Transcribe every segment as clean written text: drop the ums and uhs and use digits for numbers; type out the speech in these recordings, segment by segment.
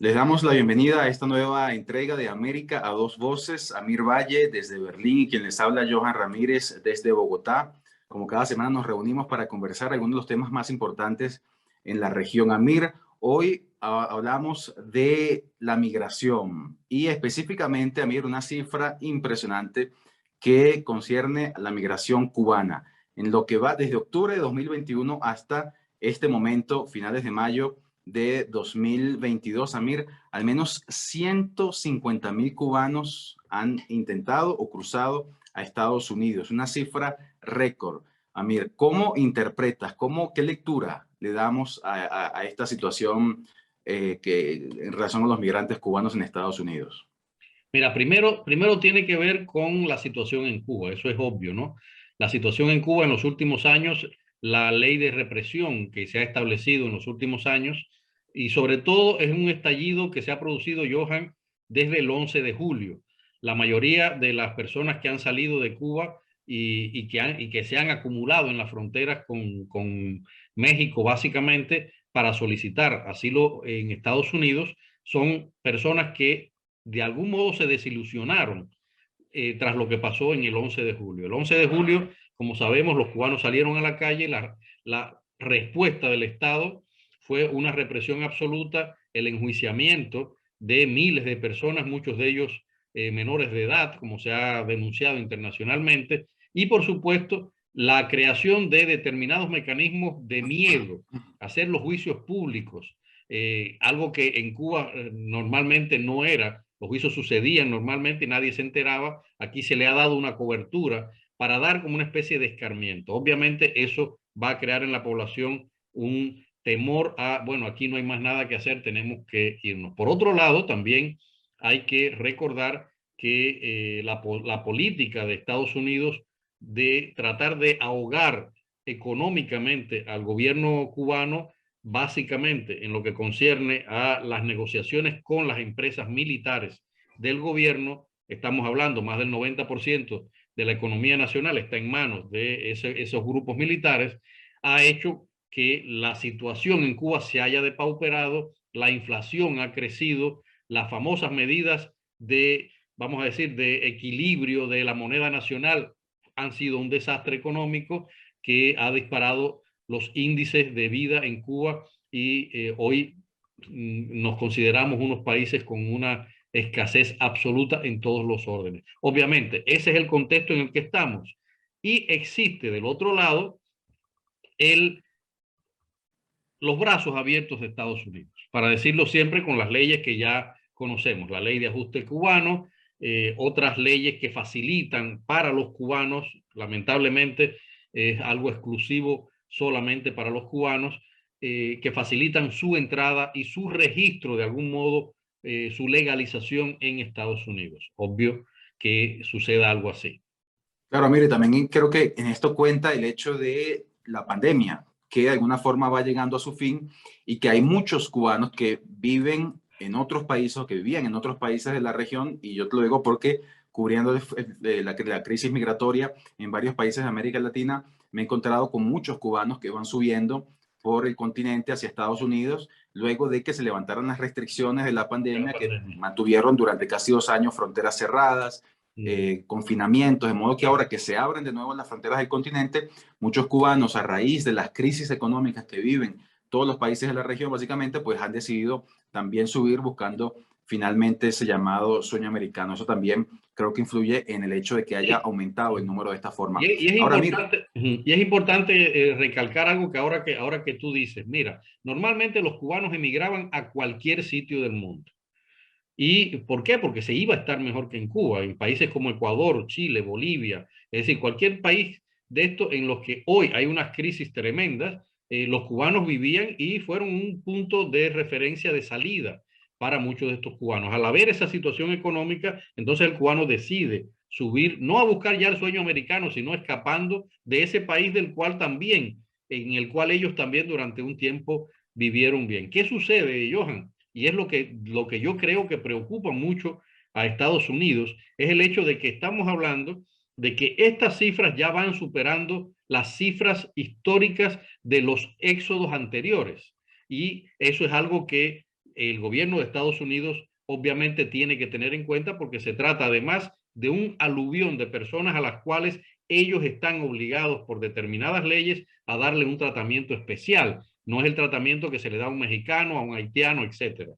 Les damos la bienvenida a esta nueva entrega de América a dos voces. Amir Valle desde Berlín y quien les habla, Johan Ramírez desde Bogotá. Como cada semana nos reunimos para conversar algunos de los temas más importantes en la región. Amir, hoy hablamos de la migración y específicamente, Amir, una cifra impresionante que concierne a la migración cubana. En lo que va desde octubre de 2021 hasta este momento, finales de mayo de 2022, Amir, al menos 150,000 cubanos han intentado o cruzado a Estados Unidos, una cifra récord. Amir, ¿cómo interpretas, qué lectura le damos a esta situación en relación a los migrantes cubanos en Estados Unidos? Mira, primero tiene que ver con la situación en Cuba, eso es obvio, ¿no? La situación en Cuba en los últimos años, la ley de represión que se ha establecido en los últimos años, y sobre todo es un estallido que se ha producido, Johan, desde el 11 de julio. La mayoría de las personas que han salido de Cuba y que se han acumulado en las fronteras con México, básicamente, para solicitar asilo en Estados Unidos, son personas que de algún modo se desilusionaron tras lo que pasó en el 11 de julio. El 11 de julio, como sabemos, los cubanos salieron a la calle, la respuesta del Estado fue una represión absoluta, el enjuiciamiento de miles de personas, muchos de ellos menores de edad, como se ha denunciado internacionalmente, y por supuesto la creación de determinados mecanismos de miedo, hacer los juicios públicos, algo que en Cuba normalmente no era. Los juicios sucedían normalmente y nadie se enteraba. Aquí se le ha dado una cobertura para dar como una especie de escarmiento. Obviamente eso va a crear en la población un temor a, bueno, aquí no hay más nada que hacer, tenemos que irnos. Por otro lado, también hay que recordar que la política de Estados Unidos de tratar de ahogar económicamente al gobierno cubano, básicamente en lo que concierne a las negociaciones con las empresas militares del gobierno, estamos hablando más del 90% de la economía nacional está en manos de esos grupos militares, ha hecho que la situación en Cuba se haya depauperado, la inflación ha crecido, las famosas medidas de, vamos a decir, de equilibrio de la moneda nacional han sido un desastre económico que ha disparado los índices de vida en Cuba y hoy nos consideramos unos países con una escasez absoluta en todos los órdenes. Obviamente, ese es el contexto en el que estamos. Y existe del otro lado el, los brazos abiertos de Estados Unidos, para decirlo siempre con las leyes que ya conocemos, la ley de ajuste cubano, otras leyes que facilitan para los cubanos, lamentablemente es algo exclusivo solamente para los cubanos, que facilitan su entrada y su registro de algún modo, su legalización en Estados Unidos. Obvio que suceda algo así. Claro, mire, también creo que en esto cuenta el hecho de la pandemia, que de alguna forma va llegando a su fin y que hay muchos cubanos que viven en otros países o que vivían en otros países de la región, y yo te lo digo porque cubriendo la crisis migratoria en varios países de América Latina, me he encontrado con muchos cubanos que van subiendo por el continente hacia Estados Unidos, luego de que se levantaron las restricciones de la pandemia que mantuvieron durante casi 2 años fronteras cerradas, confinamientos, de modo que ahora que se abren de nuevo las fronteras del continente, muchos cubanos a raíz de las crisis económicas que viven todos los países de la región, básicamente, pues han decidido también subir buscando finalmente ese llamado sueño americano. Eso también creo que influye en el hecho de que haya aumentado el número de esta forma. Ahora, mira, Y es importante recalcar algo ahora que tú dices. Mira, normalmente los cubanos emigraban a cualquier sitio del mundo. ¿Y por qué? Porque se iba a estar mejor que en Cuba, en países como Ecuador, Chile, Bolivia, es decir, cualquier país de estos en los que hoy hay unas crisis tremendas, los cubanos vivían y fueron un punto de referencia de salida para muchos de estos cubanos. Al haber esa situación económica, entonces el cubano decide subir, no a buscar ya el sueño americano, sino escapando de ese país del cual también, en el cual ellos también durante un tiempo vivieron bien. ¿Qué sucede, Johan? Y es lo que yo creo que preocupa mucho a Estados Unidos, es el hecho de que estamos hablando de que estas cifras ya van superando las cifras históricas de los éxodos anteriores. Y eso es algo que el gobierno de Estados Unidos obviamente tiene que tener en cuenta, porque se trata además de un aluvión de personas a las cuales ellos están obligados por determinadas leyes a darle un tratamiento especial. No es el tratamiento que se le da a un mexicano, a un haitiano, etcétera.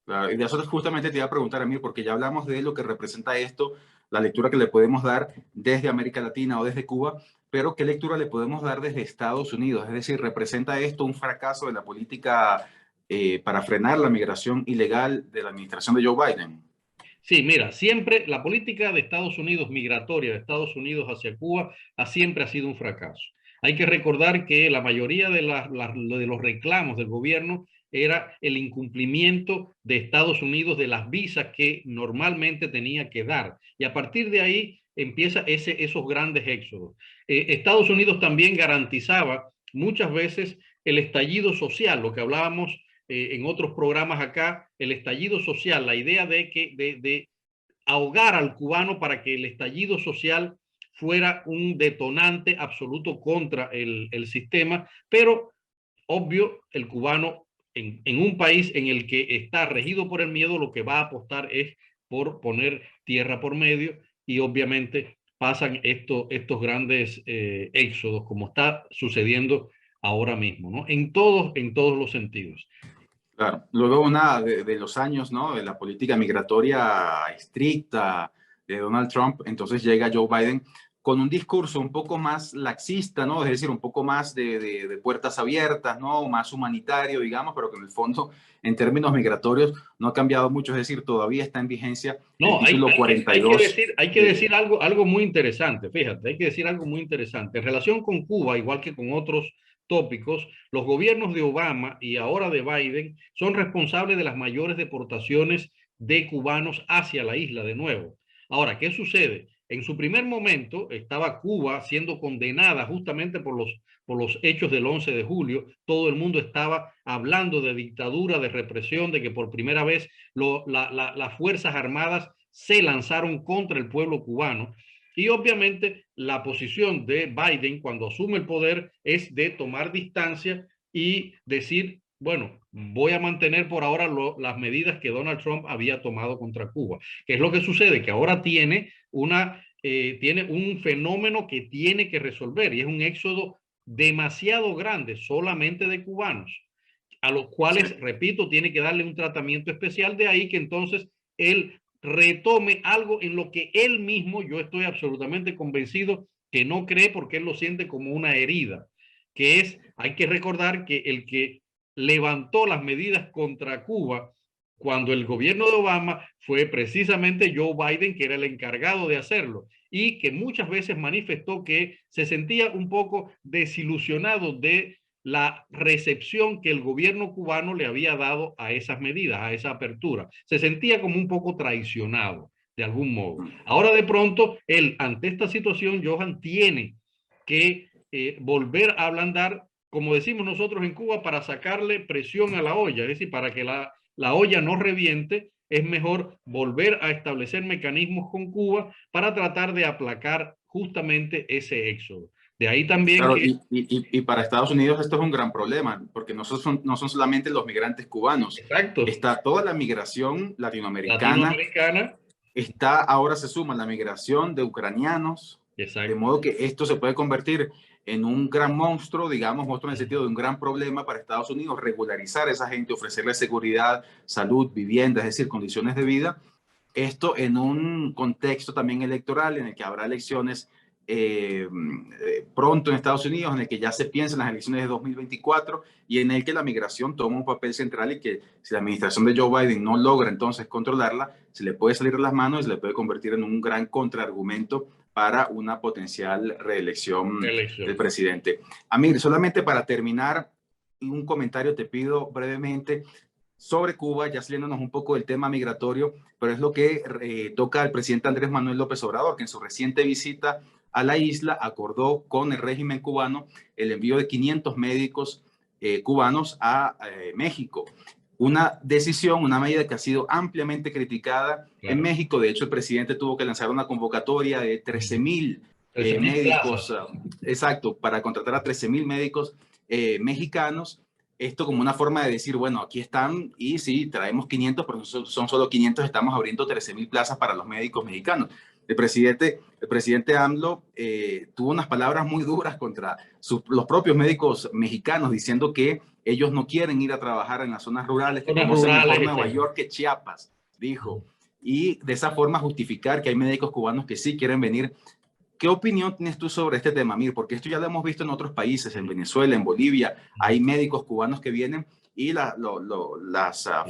Claro, y de eso justamente te iba a preguntar a mí, porque ya hablamos de lo que representa esto, la lectura que le podemos dar desde América Latina o desde Cuba, pero ¿qué lectura le podemos dar desde Estados Unidos? Es decir, ¿representa esto un fracaso de la política para frenar la migración ilegal de la administración de Joe Biden? Sí, mira, siempre la política de Estados Unidos, migratoria de Estados Unidos hacia Cuba, siempre ha sido un fracaso. Hay que recordar que la mayoría de los reclamos del gobierno era el incumplimiento de Estados Unidos de las visas que normalmente tenía que dar. Y a partir de ahí empieza esos grandes éxodos. Estados Unidos también garantizaba muchas veces el estallido social, lo que hablábamos en otros programas acá, el estallido social, la idea de ahogar al cubano para que el estallido social fuera un detonante absoluto contra el sistema, pero obvio, el cubano en un país en el que está regido por el miedo, lo que va a apostar es por poner tierra por medio, y obviamente pasan estos grandes éxodos, como está sucediendo ahora mismo, ¿no? En todos los sentidos. Claro, luego una de los años, ¿no? De la política migratoria estricta de Donald Trump, entonces llega Joe Biden con un discurso un poco más laxista, ¿no? Es decir, un poco más de puertas abiertas, ¿no? Más humanitario, digamos, pero que en el fondo, en términos migratorios, no ha cambiado mucho. Es decir, todavía está en vigencia el No, título 42. hay que decir algo muy interesante, fíjate, hay que decir algo muy interesante. En relación con Cuba, igual que con otros tópicos, los gobiernos de Obama y ahora de Biden son responsables de las mayores deportaciones de cubanos hacia la isla de nuevo. Ahora, ¿qué sucede? En su primer momento estaba Cuba siendo condenada justamente por los hechos del 11 de julio. Todo el mundo estaba hablando de dictadura, de represión, de que por primera vez las Fuerzas Armadas se lanzaron contra el pueblo cubano. Y obviamente la posición de Biden cuando asume el poder es de tomar distancia y decir, bueno, voy a mantener por ahora las medidas que Donald Trump había tomado contra Cuba. ¿Qué es lo que sucede? Que ahora tiene un fenómeno que tiene que resolver, y es un éxodo demasiado grande solamente de cubanos, a los cuales, repito, tiene que darle un tratamiento especial. De ahí que entonces él retome algo en lo que él mismo, yo estoy absolutamente convencido que no cree, porque él lo siente como una herida, que es, hay que recordar que el que levantó las medidas contra Cuba cuando el gobierno de Obama fue precisamente Joe Biden, que era el encargado de hacerlo, y que muchas veces manifestó que se sentía un poco desilusionado de la recepción que el gobierno cubano le había dado a esas medidas, a esa apertura. Se sentía como un poco traicionado, de algún modo. Ahora de pronto, él, ante esta situación, Johan tiene que volver a ablandar, como decimos nosotros en Cuba, para sacarle presión a la olla, es decir, para que la olla no reviente. Es mejor volver a establecer mecanismos con Cuba para tratar de aplacar justamente ese éxodo. De ahí también Claro, que... y para Estados Unidos esto es un gran problema, porque no son solamente los migrantes cubanos, Exacto. está toda la migración latinoamericana, Latinoamericana. está, ahora se suma la migración de ucranianos, de Exacto. modo que esto se puede convertir en un gran monstruo, digamos, monstruo en el sentido de un gran problema para Estados Unidos, regularizar a esa gente, ofrecerle seguridad, salud, vivienda, es decir, condiciones de vida. Esto en un contexto también electoral en el que habrá elecciones pronto en Estados Unidos, en el que ya se piensa en las elecciones de 2024 y en el que la migración toma un papel central, y que si la administración de Joe Biden no logra entonces controlarla, se le puede salir de las manos y se le puede convertir en un gran contraargumento para una potencial reelección del Elección. presidente. Amir, solamente para terminar, un comentario te pido brevemente sobre Cuba, ya saliéndonos un poco del tema migratorio, pero es lo que toca al presidente Andrés Manuel López Obrador, que en su reciente visita a la isla acordó con el régimen cubano el envío de 500 médicos cubanos a México. Una decisión, una medida que ha sido ampliamente criticada en Claro. México. De hecho, el presidente tuvo que lanzar una convocatoria de 13.000 13.000 médicos, plazas. exacto, para contratar a 13.000 médicos mexicanos. esto como una forma de decir, bueno, aquí están y sí, traemos 500, pero son solo 500, estamos abriendo 13.000 plazas para los médicos mexicanos. El presidente AMLO tuvo unas palabras muy duras contra los propios médicos mexicanos, diciendo que ellos no quieren ir a trabajar en las zonas rurales, que Zonas conocen rurales, mejor Nueva York que Chiapas, dijo. Y de esa forma justificar que hay médicos cubanos que sí quieren venir. ¿Qué opinión tienes tú sobre este tema, Mir? Porque esto ya lo hemos visto en otros países, en Venezuela, en Bolivia, hay médicos cubanos que vienen y las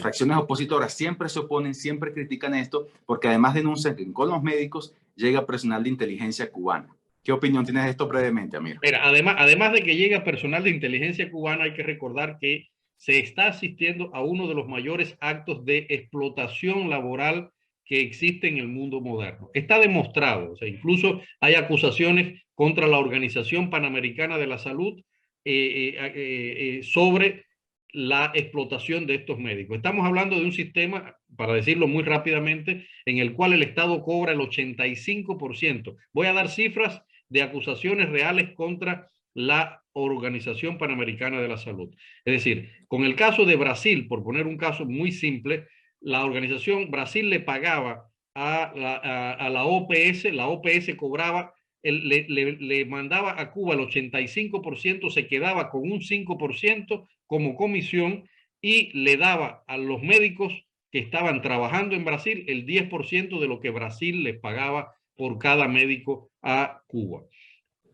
fracciones opositoras siempre se oponen, siempre critican esto, porque además denuncian que con los médicos llega personal de inteligencia cubana. ¿Qué opinión tienes de esto brevemente, Amir? Mira, además de que llega personal de inteligencia cubana, hay que recordar que se está asistiendo a uno de los mayores actos de explotación laboral que existe en el mundo moderno. Está demostrado, o sea, incluso hay acusaciones contra la Organización Panamericana de la Salud sobre la explotación de estos médicos. Estamos hablando de un sistema, para decirlo muy rápidamente, en el cual el Estado cobra el 85%. Voy a dar cifras de acusaciones reales contra la Organización Panamericana de la Salud. Es decir, con el caso de Brasil, por poner un caso muy simple, la organización Brasil le pagaba a la OPS cobraba, le mandaba a Cuba el 85%, se quedaba con un 5% como comisión y le daba a los médicos que estaban trabajando en Brasil el 10% de lo que Brasil les pagaba por cada médico a Cuba.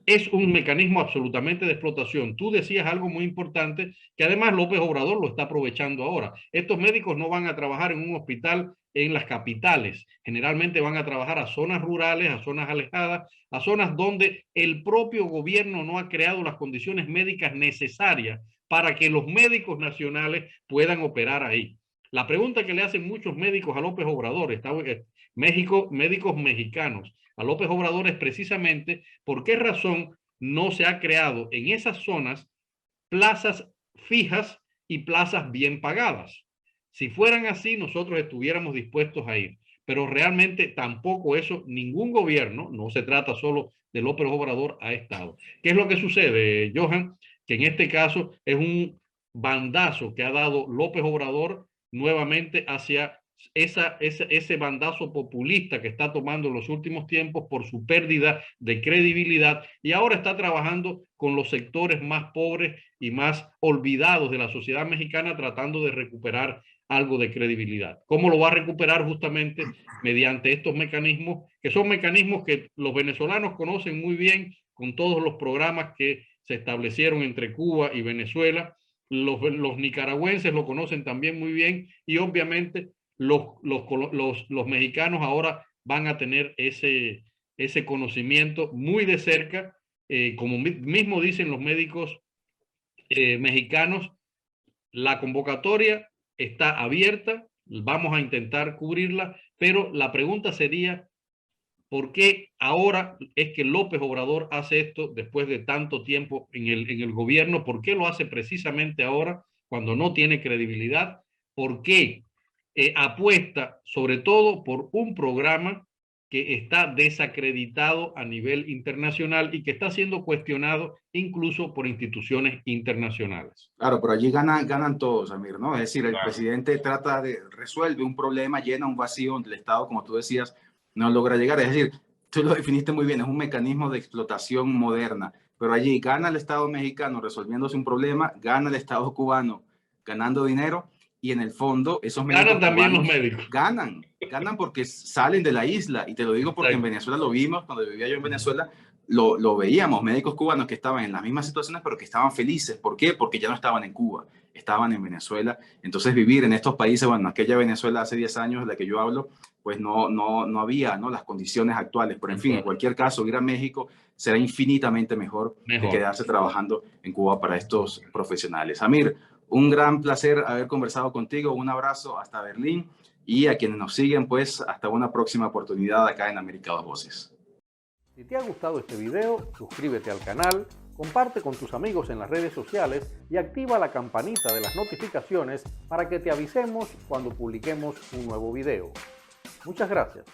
Es un mecanismo absolutamente de explotación. Tú decías algo muy importante, que además López Obrador lo está aprovechando ahora. Estos médicos no van a trabajar en un hospital en las capitales. Generalmente van a trabajar a zonas rurales, a zonas alejadas, a zonas donde el propio gobierno no ha creado las condiciones médicas necesarias para que los médicos nacionales puedan operar ahí. La pregunta que le hacen muchos médicos a López Obrador, médicos mexicanos, a López Obrador, es precisamente por qué razón no se ha creado en esas zonas plazas fijas y plazas bien pagadas. Si fueran así, nosotros estuviéramos dispuestos a ir, pero realmente tampoco eso, ningún gobierno, no se trata solo de López Obrador, ha estado. ¿Qué es lo que sucede, Johan? Que en este caso es un bandazo que ha dado López Obrador nuevamente hacia ese bandazo populista que está tomando en los últimos tiempos por su pérdida de credibilidad, y ahora está trabajando con los sectores más pobres y más olvidados de la sociedad mexicana, tratando de recuperar algo de credibilidad. ¿Cómo lo va a recuperar? Justamente mediante estos mecanismos, que son mecanismos que los venezolanos conocen muy bien, con todos los programas que se establecieron entre Cuba y Venezuela. Los nicaragüenses lo conocen también muy bien, y obviamente los mexicanos ahora van a tener ese conocimiento muy de cerca. Como mismo dicen los médicos mexicanos, la convocatoria está abierta, vamos a intentar cubrirla, pero la pregunta sería, ¿por qué ahora es que López Obrador hace esto después de tanto tiempo en el gobierno? ¿Por qué lo hace precisamente ahora cuando no tiene credibilidad? ¿Por qué apuesta sobre todo por un programa que está desacreditado a nivel internacional y que está siendo cuestionado incluso por instituciones internacionales? Claro, pero allí ganan todos, Amir, ¿no? Es decir, el presidente trata de resuelve un problema, llena un vacío donde el Estado, como tú decías, no logra llegar. Es decir, tú lo definiste muy bien, es un mecanismo de explotación moderna, pero allí gana el Estado mexicano resolviéndose un problema, gana el Estado cubano ganando dinero, y en el fondo esos médicos Ganan también cubanos los médicos. ganan porque salen de la isla, y te lo digo porque en Venezuela lo vimos, cuando vivía yo en Venezuela, lo veíamos, médicos cubanos que estaban en las mismas situaciones, pero que estaban felices. ¿Por qué? Porque ya no estaban en Cuba, estaban en Venezuela. Entonces vivir en estos países, bueno, aquella Venezuela hace 10 años de la que yo hablo, pues no había, ¿no?, las condiciones actuales. Pero en fin, en cualquier caso, ir a México será infinitamente mejor que quedarse trabajando en Cuba para estos profesionales. Amir, un gran placer haber conversado contigo. Un abrazo hasta Berlín, y a quienes nos siguen, pues hasta una próxima oportunidad acá en América Dos Voces. Si te ha gustado este video, suscríbete al canal, comparte con tus amigos en las redes sociales y activa la campanita de las notificaciones para que te avisemos cuando publiquemos un nuevo video. Muchas gracias.